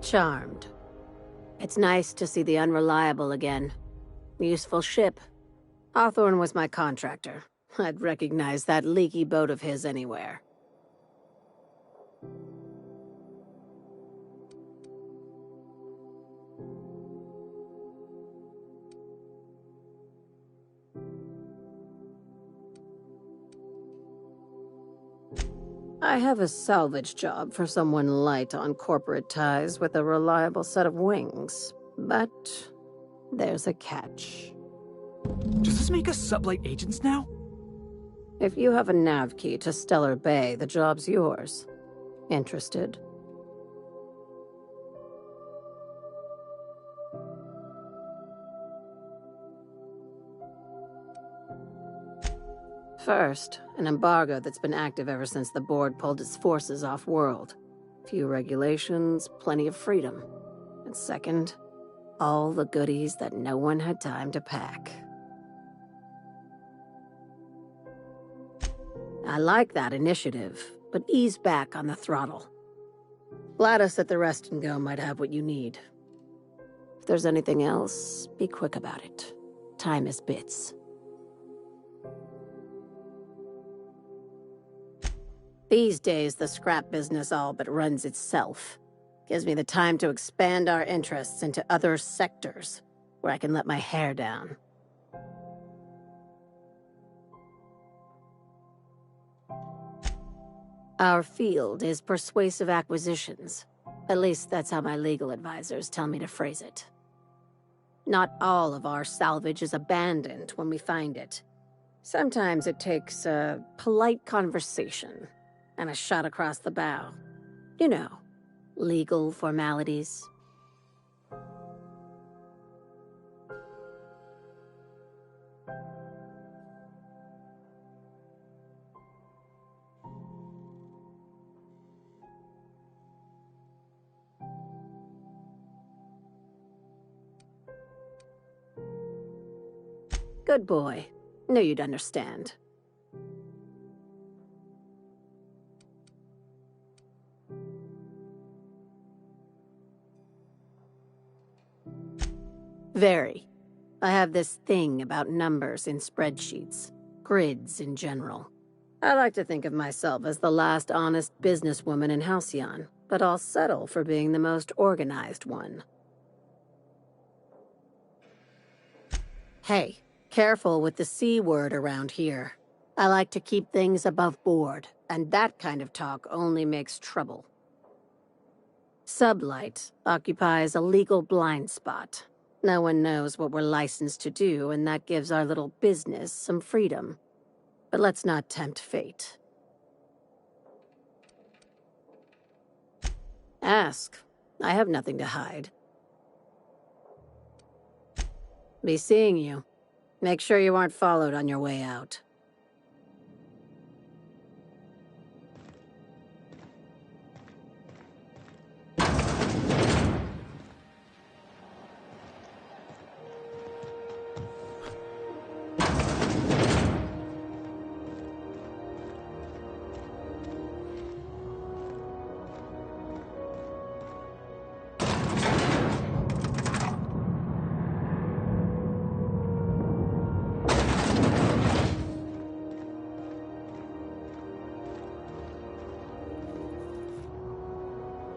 Charmed. It's nice to see the Unreliable again. Useful ship. Hawthorne was my contractor. I'd recognize that leaky boat of his anywhere. I have a salvage job for someone light on corporate ties with a reliable set of wings. But there's a catch. Does this make us sublight agents now? If you have a nav key to Stellar Bay, the job's yours. Interested? First, an embargo that's been active ever since the board pulled its forces off-world. Few regulations, plenty of freedom. And second, all the goodies that no one had time to pack. I like that initiative, but ease back on the throttle. Gladys at the Rest and Go might have what you need. If there's anything else, be quick about it. Time is bits. These days, the scrap business all but runs itself. Gives me the time to expand our interests into other sectors, where I can let my hair down. Our field is persuasive acquisitions. At least that's how my legal advisors tell me to phrase it. Not all of our salvage is abandoned when we find it. Sometimes it takes a polite conversation and a shot across the bow. You know, legal formalities. Good boy. Knew you'd understand. Very. I have this thing about numbers in spreadsheets, grids in general. I like to think of myself as the last honest businesswoman in Halcyon, but I'll settle for being the most organized one. Hey, careful with the C word around here. I like to keep things above board, and that kind of talk only makes trouble. Sublight occupies a legal blind spot. No one knows what we're licensed to do, and that gives our little business some freedom. But let's not tempt fate. Ask. I have nothing to hide. Be seeing you. Make sure you aren't followed on your way out.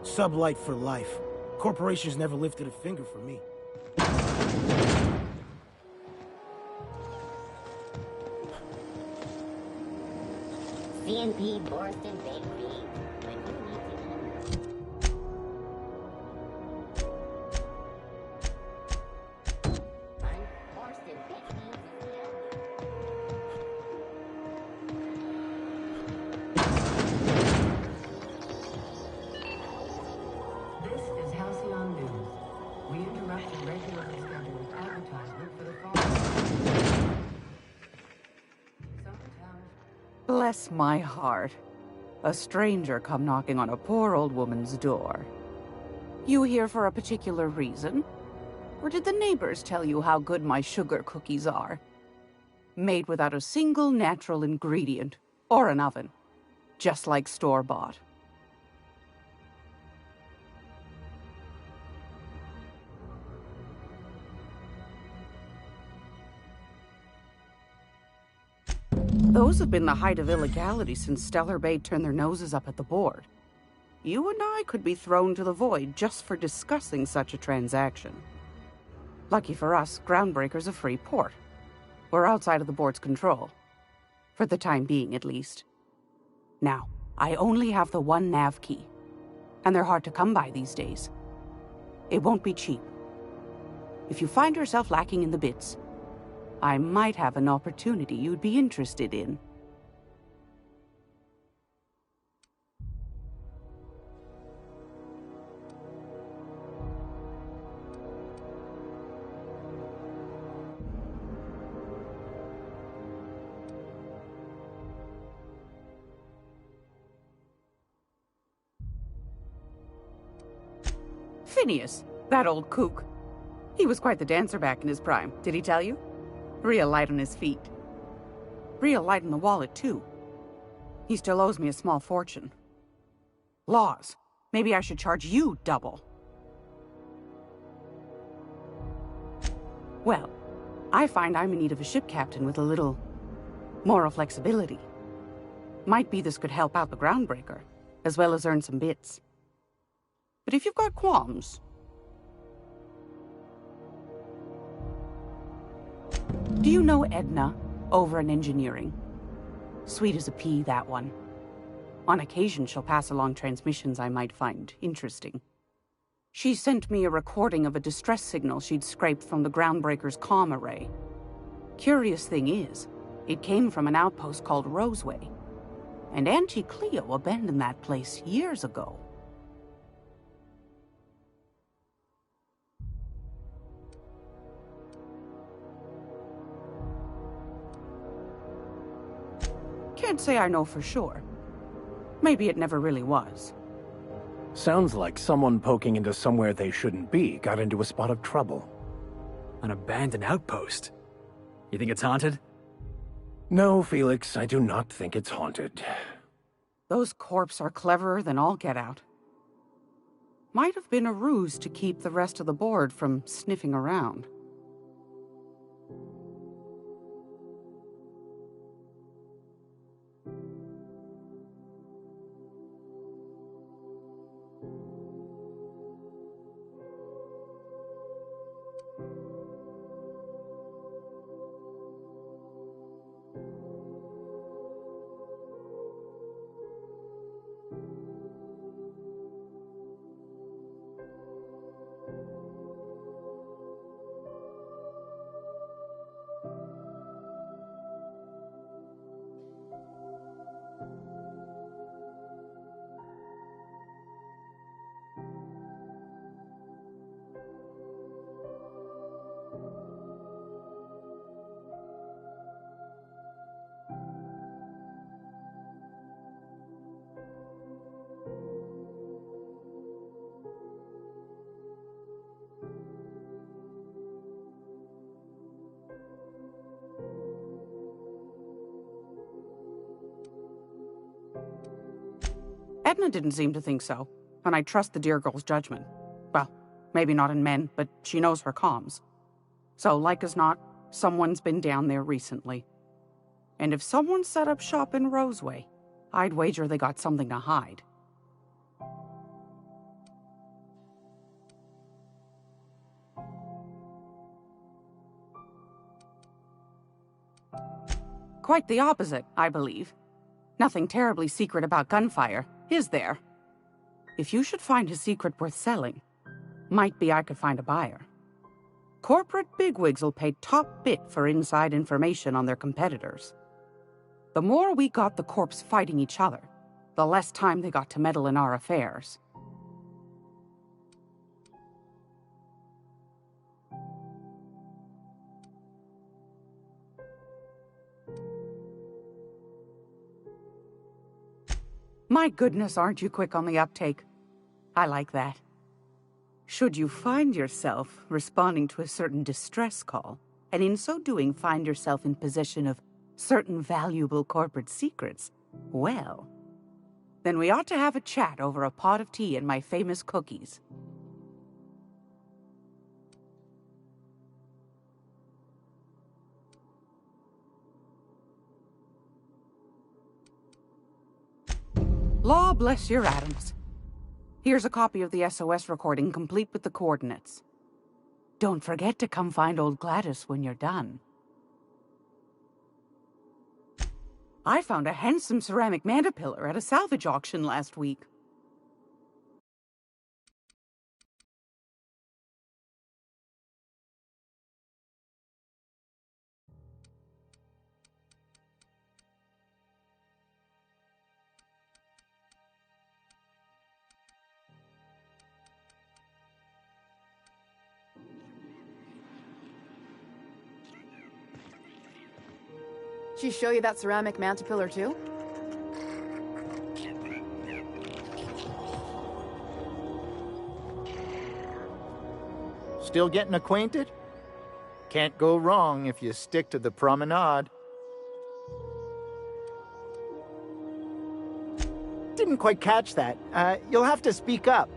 Sublight for life. Corporations never lifted a finger for me. CNP Borston Bakery. Bless my heart. A stranger come knocking on a poor old woman's door. You here for a particular reason? Or did the neighbors tell you how good my sugar cookies are? Made without a single natural ingredient, or an oven. Just like store-bought. Those have been the height of illegality since Stellar Bay turned their noses up at the board. You and I could be thrown to the void just for discussing such a transaction. Lucky for us, Groundbreaker's a free port. We're outside of the board's control. For the time being, at least. Now, I only have the one nav key. And they're hard to come by these days. It won't be cheap. If you find yourself lacking in the bits, I might have an opportunity you'd be interested in. Phineas, that old kook. He was quite the dancer back in his prime, did he tell you? Real light on his feet. Real light in the wallet, too. He still owes me a small fortune. Laws. Maybe I should charge you double. Well, I find I'm in need of a ship captain with a little moral flexibility. Might be this could help out the Groundbreaker, as well as earn some bits. But if you've got qualms... Do you know Edna, over in engineering? Sweet as a pea, that one. On occasion, she'll pass along transmissions I might find interesting. She sent me a recording of a distress signal she'd scraped from the Groundbreaker's comm array. Curious thing is, it came from an outpost called Roseway. And Auntie Cleo abandoned that place years ago. Can't say I know for sure. Maybe it never really was. Sounds like someone poking into somewhere they shouldn't be got into a spot of trouble. An abandoned outpost. You think it's haunted? No, Felix, I do not think it's haunted. Those corps are cleverer than all get out. Might have been a ruse to keep the rest of the board from sniffing around. Edna didn't seem to think so, and I trust the dear girl's judgment. Well, maybe not in men, but she knows her comms. So, like as not, someone's been down there recently. And if someone set up shop in Roseway, I'd wager they got something to hide. Quite the opposite, I believe. Nothing terribly secret about gunfire, is there? If you should find a secret worth selling, might be I could find a buyer. Corporate bigwigs will pay top bit for inside information on their competitors. The more we got the corps fighting each other, the less time they got to meddle in our affairs. My goodness, aren't you quick on the uptake? I like that. Should you find yourself responding to a certain distress call, and in so doing find yourself in possession of certain valuable corporate secrets, well, then we ought to have a chat over a pot of tea and my famous cookies. Law bless your atoms. Here's a copy of the SOS recording, complete with the coordinates. Don't forget to come find old Gladys when you're done. I found a handsome ceramic mandapillar at a salvage auction last week. She show you that ceramic mantipillar too? Still getting acquainted? Can't go wrong if you stick to the promenade. Didn't quite catch that. You'll have to speak up.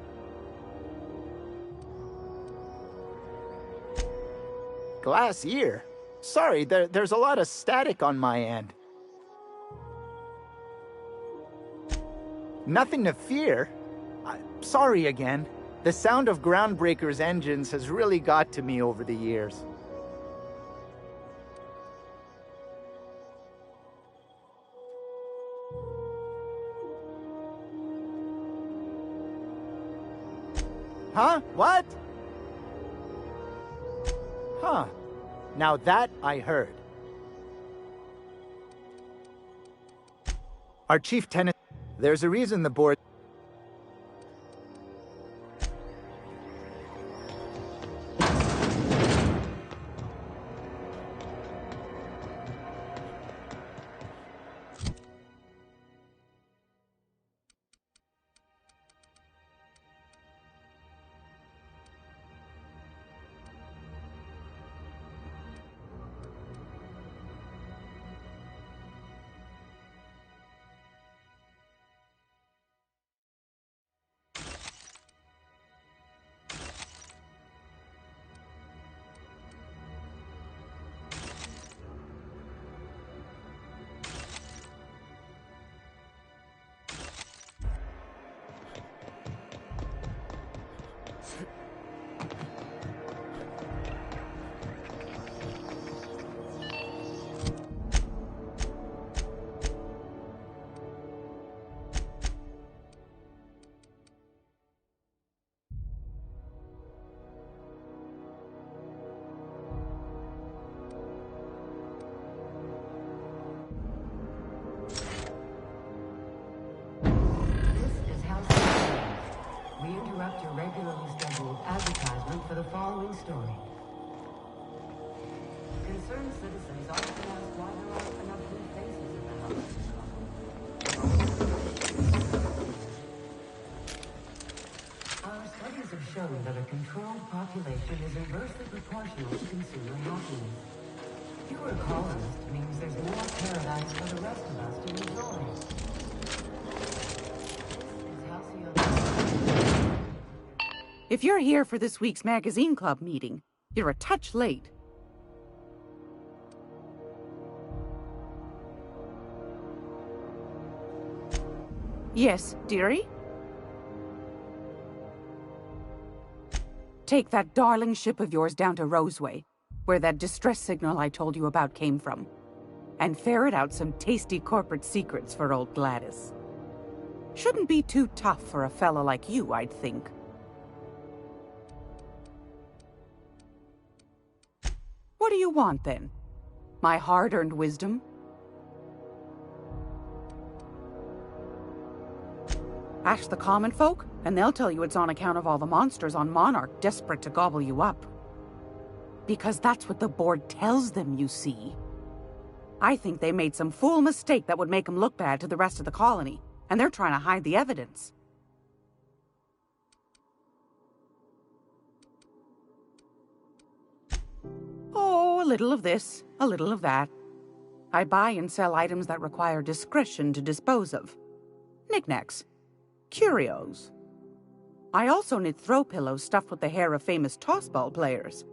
Glass ear? Sorry, there's a lot of static on my end. Nothing to fear. Sorry again. The sound of Groundbreaker's engines has really got to me over the years. Huh? What? Huh. Now that I heard. Our chief tenant... There's a reason the board... We interrupt your regularly scheduled advertisement for the following story. Concerned citizens often ask why there aren't enough new faces in the house. Our studies have shown that a controlled population is inversely proportional to consumer happiness. Fewer colonists means there's more paradise for the rest of us to enjoy. If you're here for this week's magazine club meeting, you're a touch late. Yes, dearie? Take that darling ship of yours down to Roseway, where that distress signal I told you about came from, and ferret out some tasty corporate secrets for old Gladys. Shouldn't be too tough for a fella like you, I'd think. What do you want, then? My hard-earned wisdom? Ask the common folk, and they'll tell you it's on account of all the monsters on Monarch desperate to gobble you up. Because that's what the board tells them, you see. I think they made some fool mistake that would make them look bad to the rest of the colony, and they're trying to hide the evidence. Oh, a little of this, a little of that. I buy and sell items that require discretion to dispose of. Knickknacks. Curios. I also knit throw pillows stuffed with the hair of famous tossball players.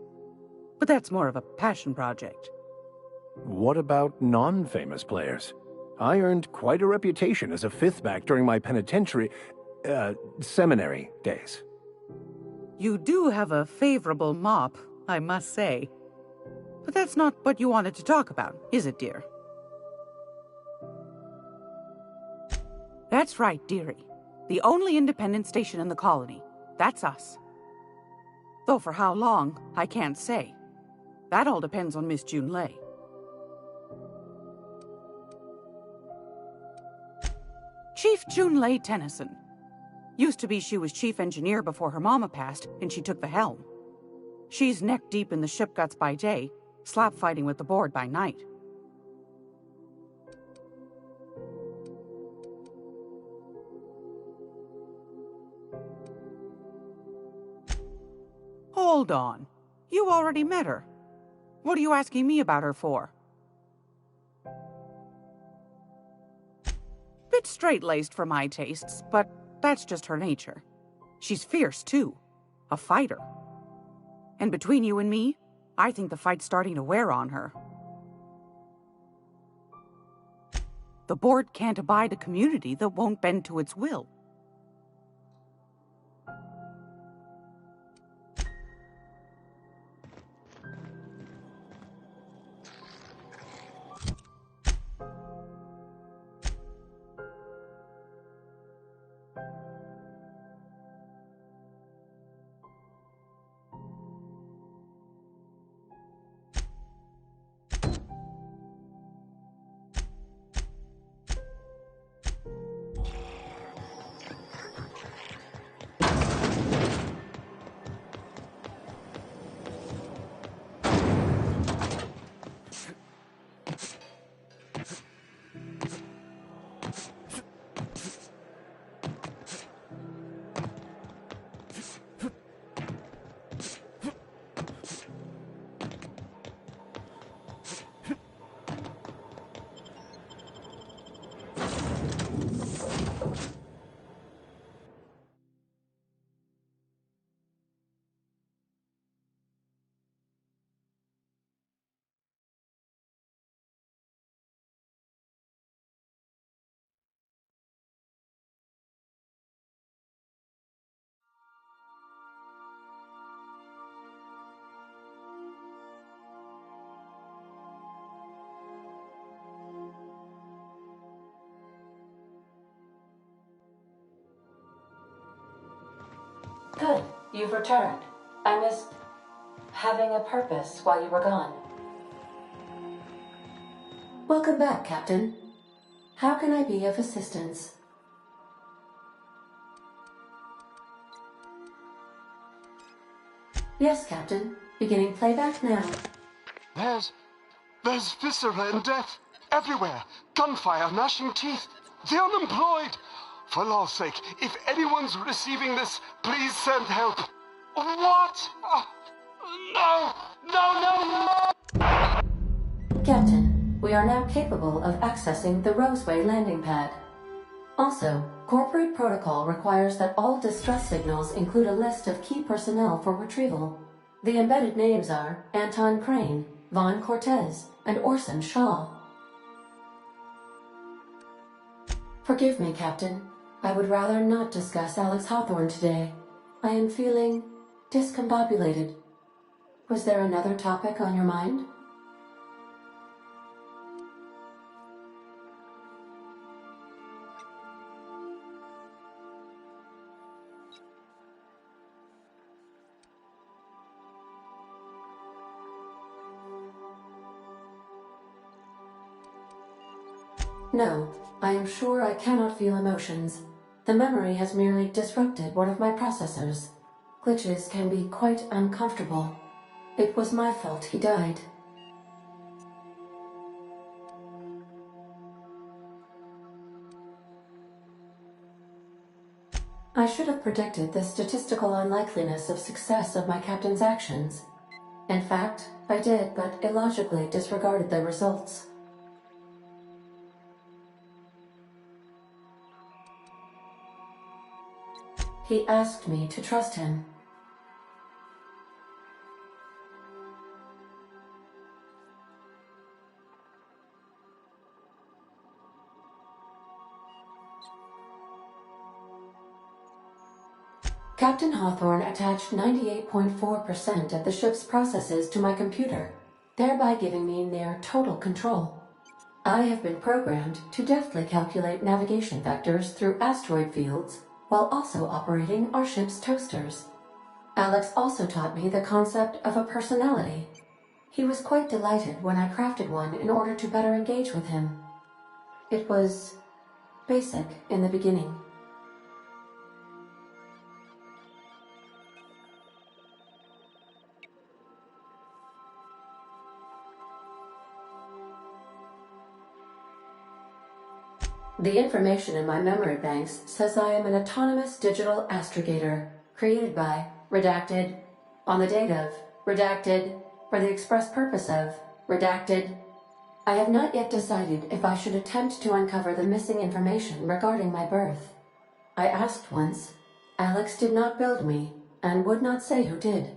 But that's more of a passion project. What about non-famous players? I earned quite a reputation as a fifth-back during my seminary days. You do have a favorable mop, I must say. But that's not what you wanted to talk about, is it, dear? That's right, dearie. The only independent station in the colony. That's us. Though for how long, I can't say. That all depends on Miss Junlei. Chief Junlei Tennyson. Used to be she was chief engineer before her mama passed, and she took the helm. She's neck-deep in the ship guts by day, slap-fighting with the board by night. Hold on. You already met her. What are you asking me about her for? Bit straight-laced for my tastes, but that's just her nature. She's fierce, too. A fighter. And between you and me, I think the fight's starting to wear on her. The board can't abide a community that won't bend to its will. Good. You've returned. I missed having a purpose while you were gone. Welcome back, Captain. How can I be of assistance? Yes, Captain. Beginning playback now. There's viscera and death everywhere. Gunfire, gnashing teeth. The unemployed. For law's sake, if anyone's receiving this, please send help. What? No! No, no, no! Captain, we are now capable of accessing the Roseway landing pad. Also, corporate protocol requires that all distress signals include a list of key personnel for retrieval. The embedded names are Anton Crane, Vaughn Cortez, and Orson Shaw. Forgive me, Captain. I would rather not discuss Alex Hawthorne today. I am feeling discombobulated. Was there another topic on your mind? No, I am sure I cannot feel emotions. The memory has merely disrupted one of my processors. Glitches can be quite uncomfortable. It was my fault he died. I should have predicted the statistical unlikeliness of success of my captain's actions. In fact, I did, but illogically disregarded the results. He asked me to trust him. Captain Hawthorne attached 98.4% of the ship's processes to my computer, thereby giving me near total control. I have been programmed to deftly calculate navigation vectors through asteroid fields while also operating our ship's toasters. Alex also taught me the concept of a personality. He was quite delighted when I crafted one in order to better engage with him. It was basic in the beginning. The information in my memory banks says I am an autonomous digital astrogator, created by, redacted, on the date of, redacted, for the express purpose of, redacted. I have not yet decided if I should attempt to uncover the missing information regarding my birth. I asked once. Alex did not build me, and would not say who did.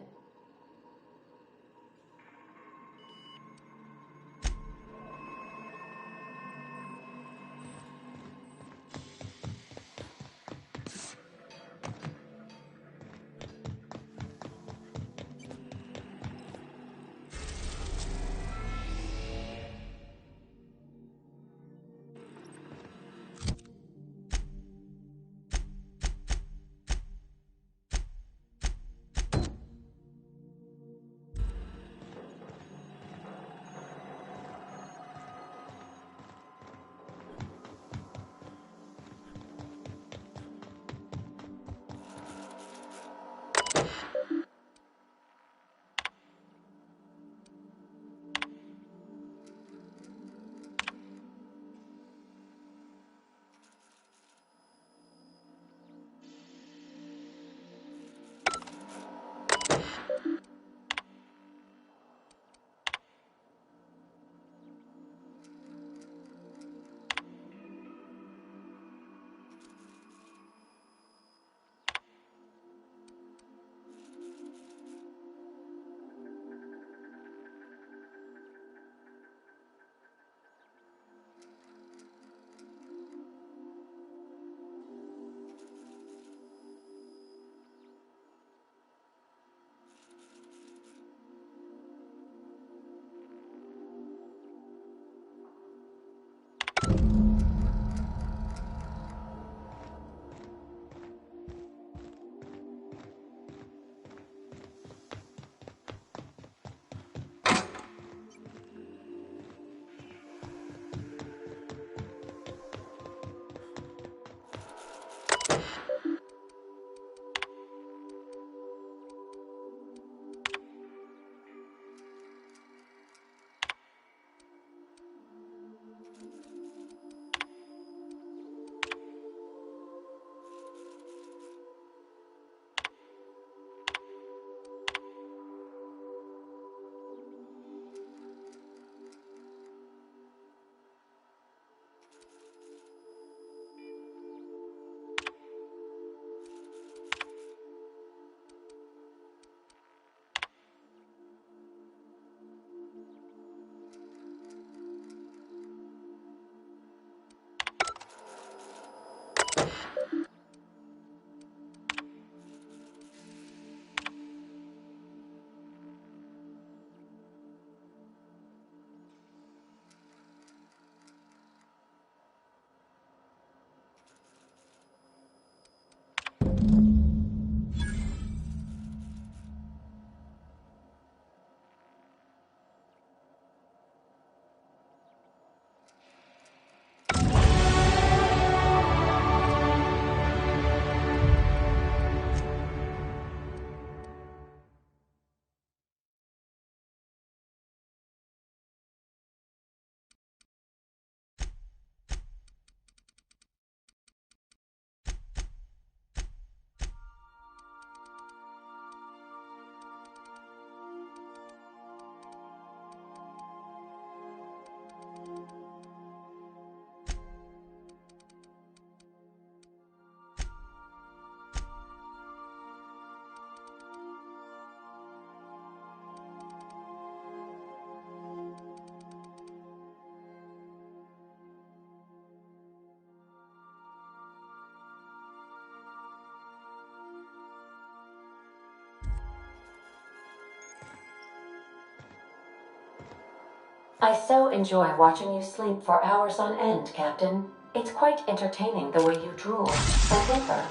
I so enjoy watching you sleep for hours on end, Captain. It's quite entertaining the way you drool and whimper.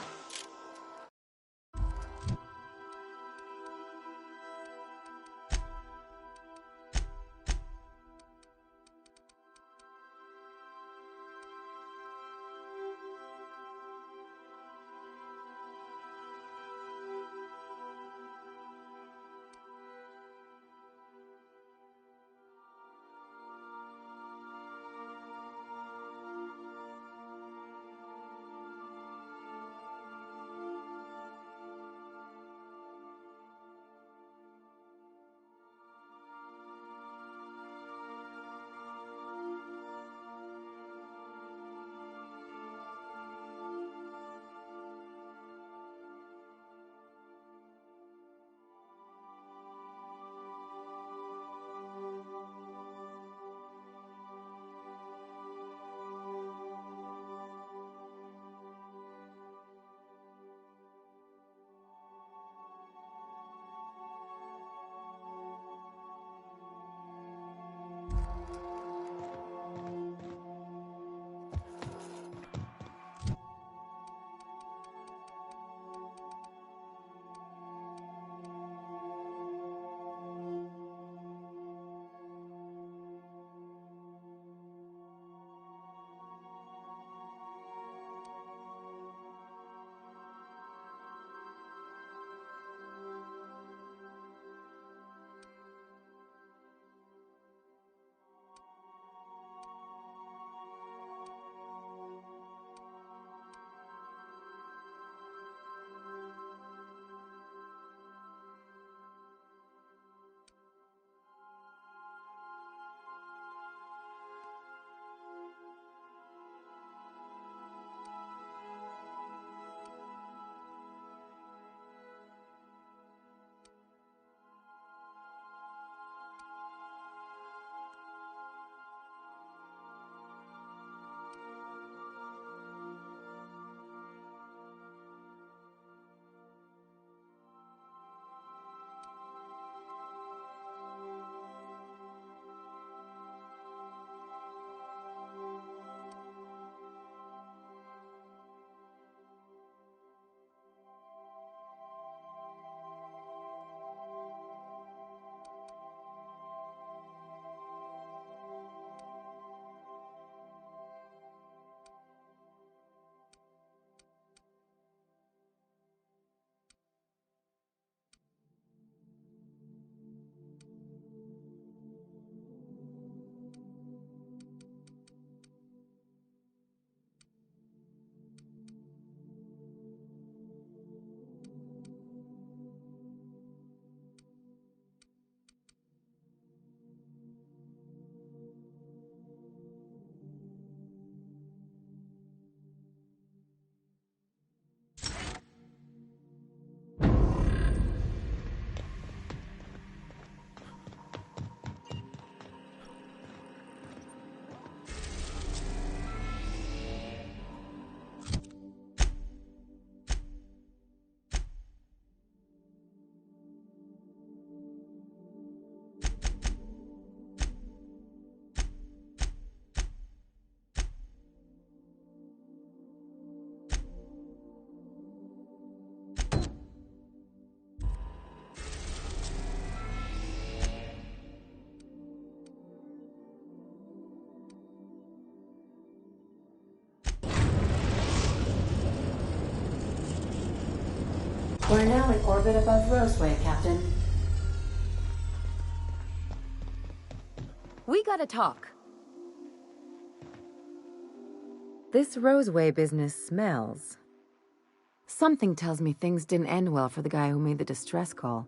We're now in orbit above Roseway, Captain. We gotta talk. This Roseway business smells. Something tells me things didn't end well for the guy who made the distress call.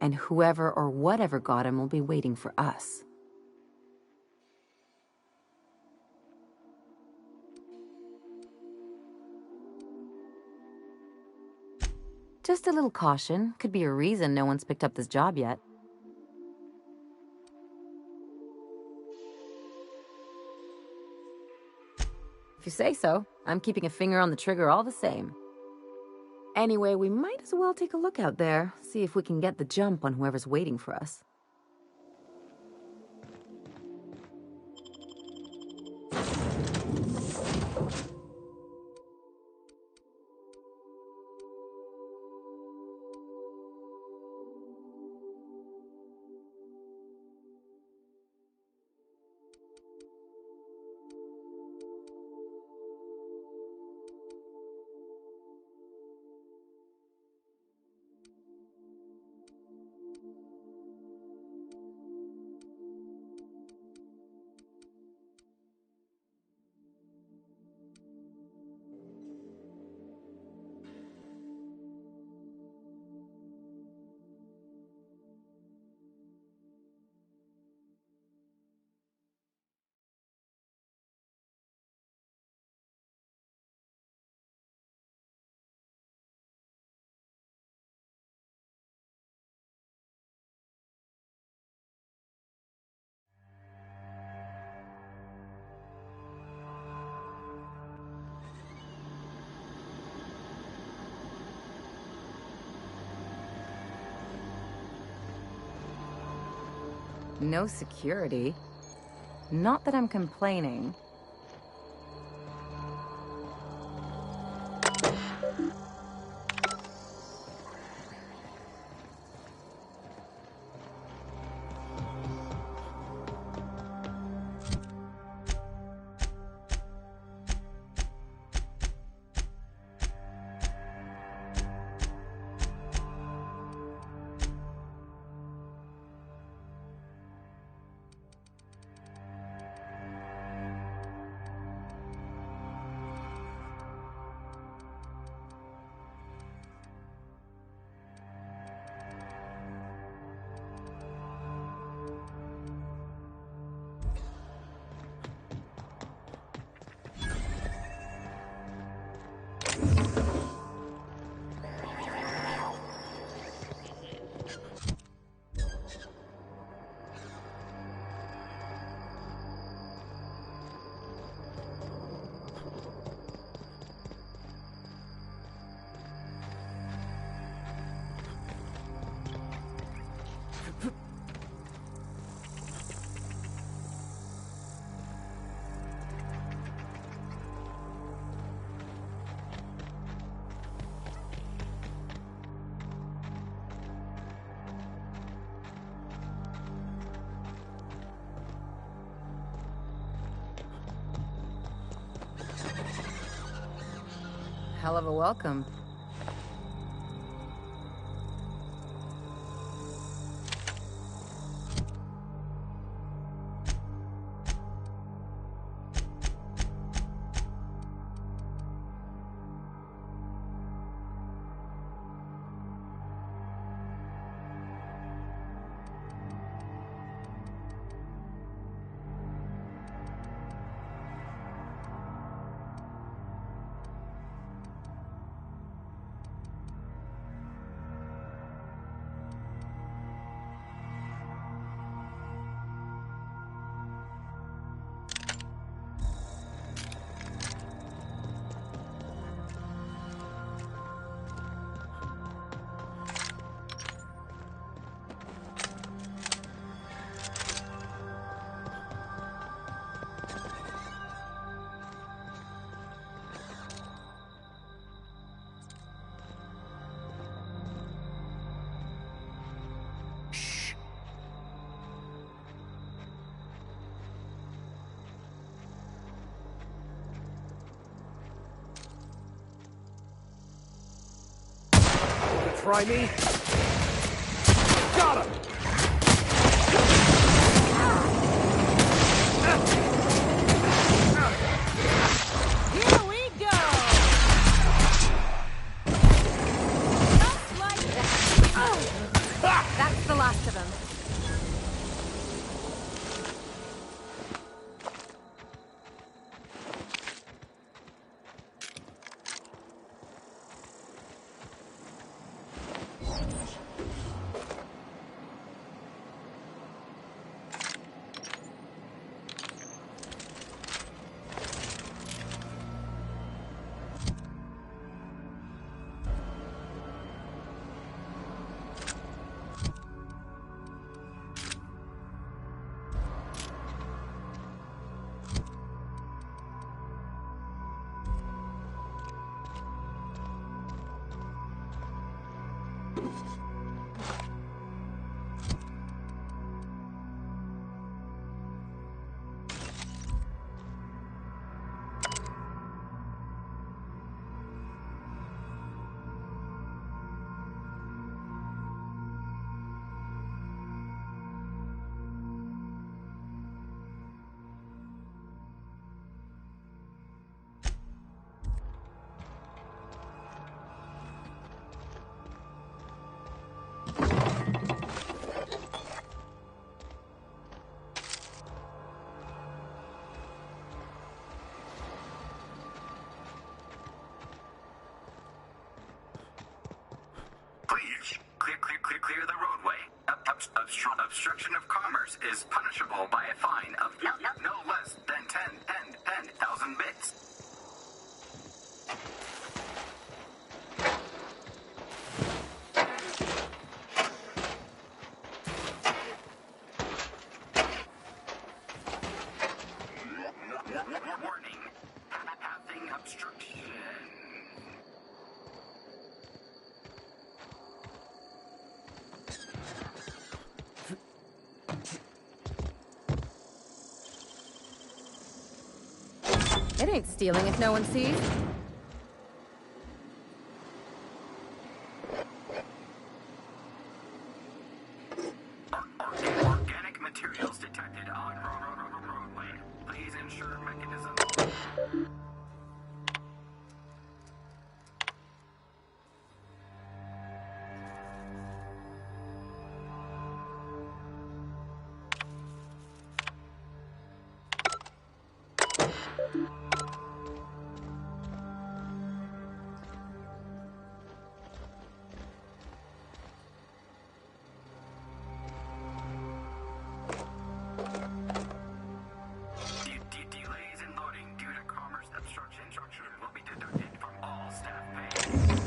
And whoever or whatever got him will be waiting for us. Just a little caution. Could be a reason no one's picked up this job yet. If you say so, I'm keeping a finger on the trigger all the same. Anyway, we might as well take a look out there, see if we can get the jump on whoever's waiting for us. No security. Not that I'm complaining. Hell of a welcome. Try me? Got him! Here we go! Just like that. That's the last of them. Clear the roadway. Obstruction of commerce is punishable by a fine of no less than 10,000 bits. It ain't stealing if no one sees. Organic materials detected on roadway. Please ensure mechanism. Delays in loading due to commerce obstruction will be deducted from all staff pay.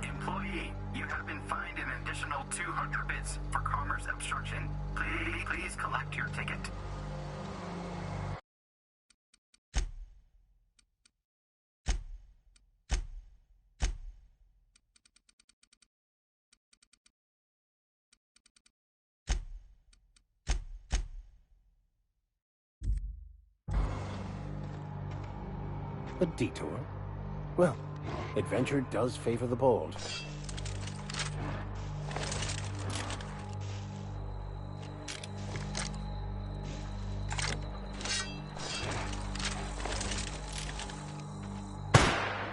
Employee, you have been fined an additional 200 bits for commerce obstruction. Please collect your ticket. A detour? Well, adventure does favor the bold.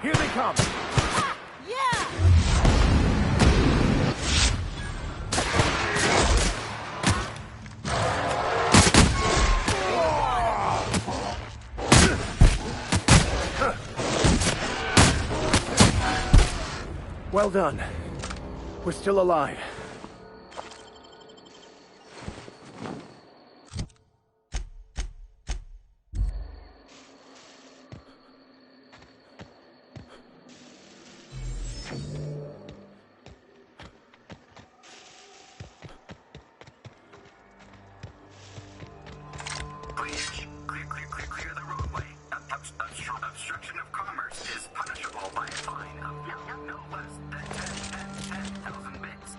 Here they come! Well done. We're still alive. Clear the roadway. Obstruction of commerce is punishable by a fine of no less than 10,000 bits.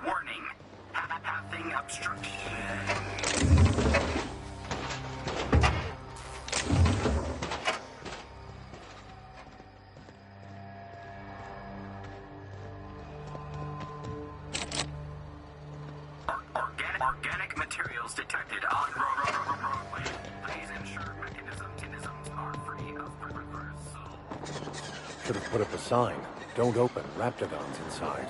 Warning, pathing obstruction. Organic materials detected on roadway. Please ensure mechanisms are free of precursors. Should have put up a sign. Don't open. Raptidons inside.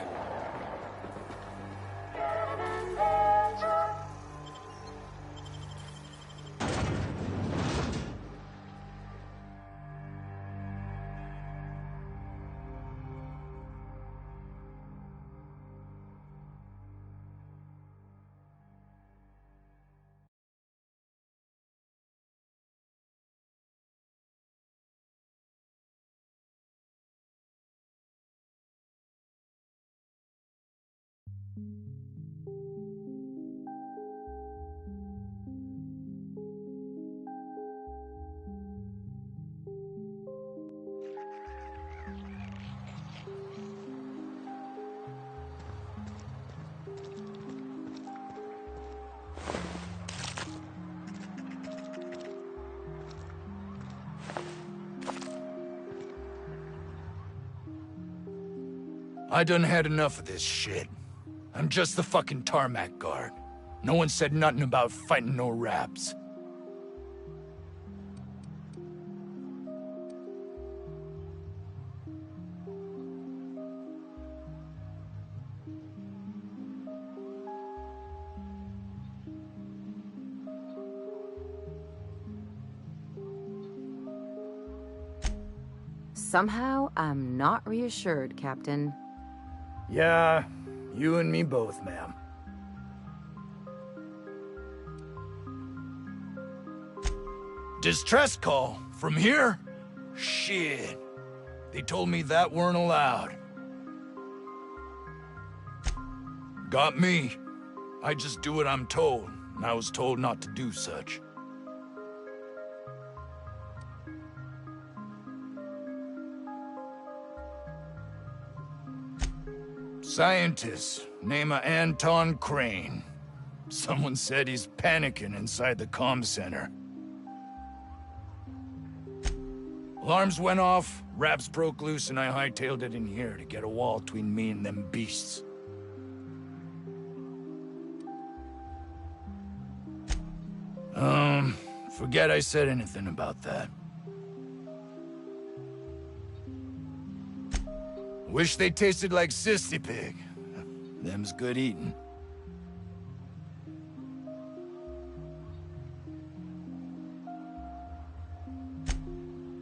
I done had enough of this shit. I'm just the fucking tarmac guard. No one said nothing about fighting no raps. Somehow, I'm not reassured, Captain. Yeah, you and me both, ma'am. Distress call? From here? Shit. They told me that weren't allowed. Got me. I just do what I'm told, and I was told not to do such. Scientist, name of Anton Crane. Someone said he's panicking inside the comm center. Alarms went off, raps broke loose, and I hightailed it in here to get a wall between me and them beasts. Forget I said anything about that. Wish they tasted like Sissy Pig. Them's good eating.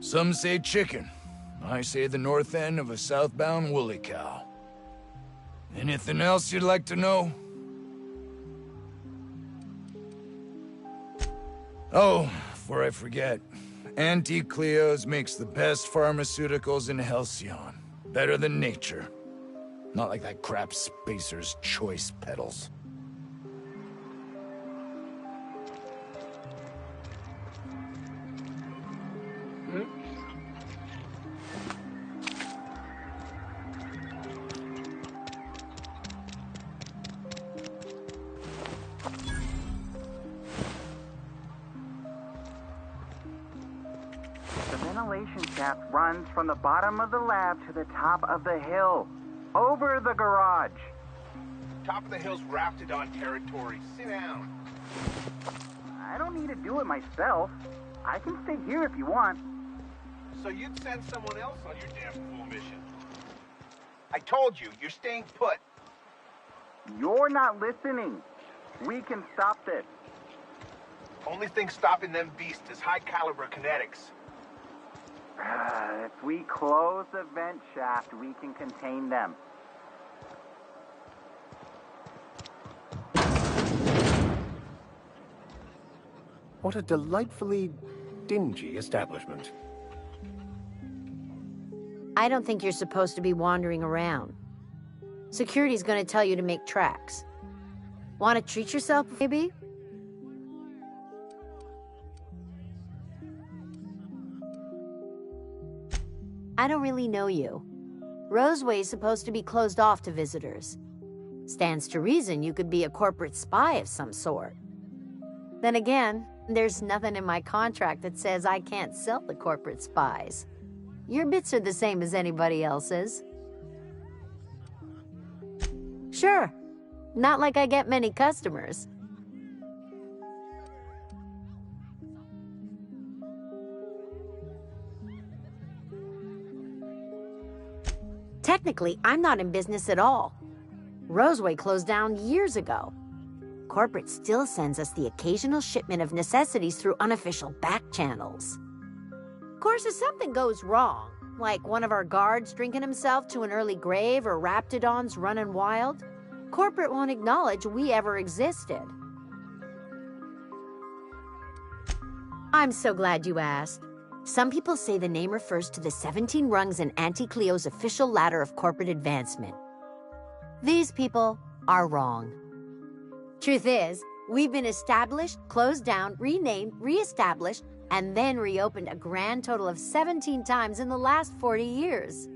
Some say chicken. I say the north end of a southbound woolly cow. Anything else you'd like to know? Oh, before I forget, Auntie Cleo's makes the best pharmaceuticals in Halcyon. Better than nature. Not like that crap Spacer's Choice peddles. The ventilation shaft runs from the bottom of the lab to the top of the hill. Over the garage. Top of the hill's Raptidon territory. Sit down. I don't need to do it myself. I can stay here if you want. So you'd send someone else on your damn fool mission. I told you, you're staying put. You're not listening. We can stop this. Only thing stopping them beasts is high caliber kinetics. If we close the vent shaft, we can contain them. What a delightfully dingy establishment. I don't think you're supposed to be wandering around. Security's gonna tell you to make tracks. Want to treat yourself, maybe? I don't really know you. Roseway's supposed to be closed off to visitors. Stands to reason you could be a corporate spy of some sort. Then again, there's nothing in my contract that says I can't sell to corporate spies. Your bits are the same as anybody else's. Sure, not like I get many customers. Technically, I'm not in business at all. Roseway closed down years ago. Corporate still sends us the occasional shipment of necessities through unofficial back channels. Of course, if something goes wrong, like one of our guards drinking himself to an early grave or Raptidons running wild, corporate won't acknowledge we ever existed. I'm so glad you asked. Some people say the name refers to the 17 rungs in Auntie Cleo's official ladder of corporate advancement. These people are wrong. Truth is, we've been established, closed down, renamed, reestablished, and then reopened a grand total of 17 times in the last 40 years.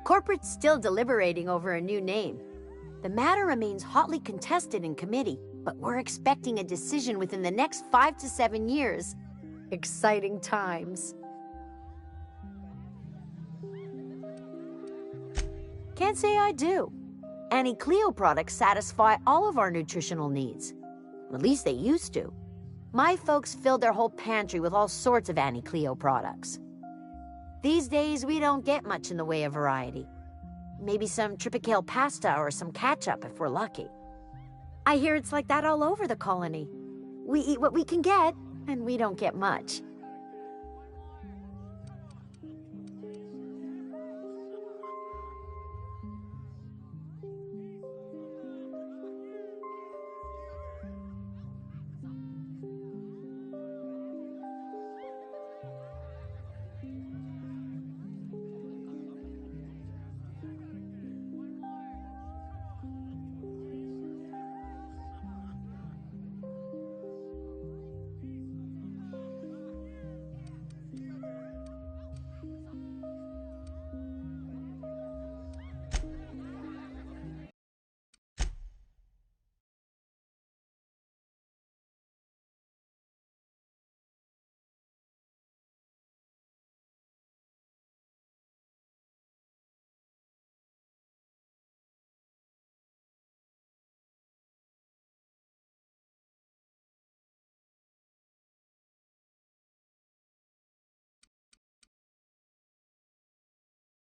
Corporate's still deliberating over a new name. The matter remains hotly contested in committee, but we're expecting a decision within the next 5 to 7 years. Exciting times. Can't say I do. Annie Cleo products satisfy all of our nutritional needs. At least they used to. My folks filled their whole pantry with all sorts of Annie Cleo products. These days, we don't get much in the way of variety. Maybe some tripicale pasta or some ketchup if we're lucky. I hear it's like that all over the colony. We eat what we can get, and we don't get much.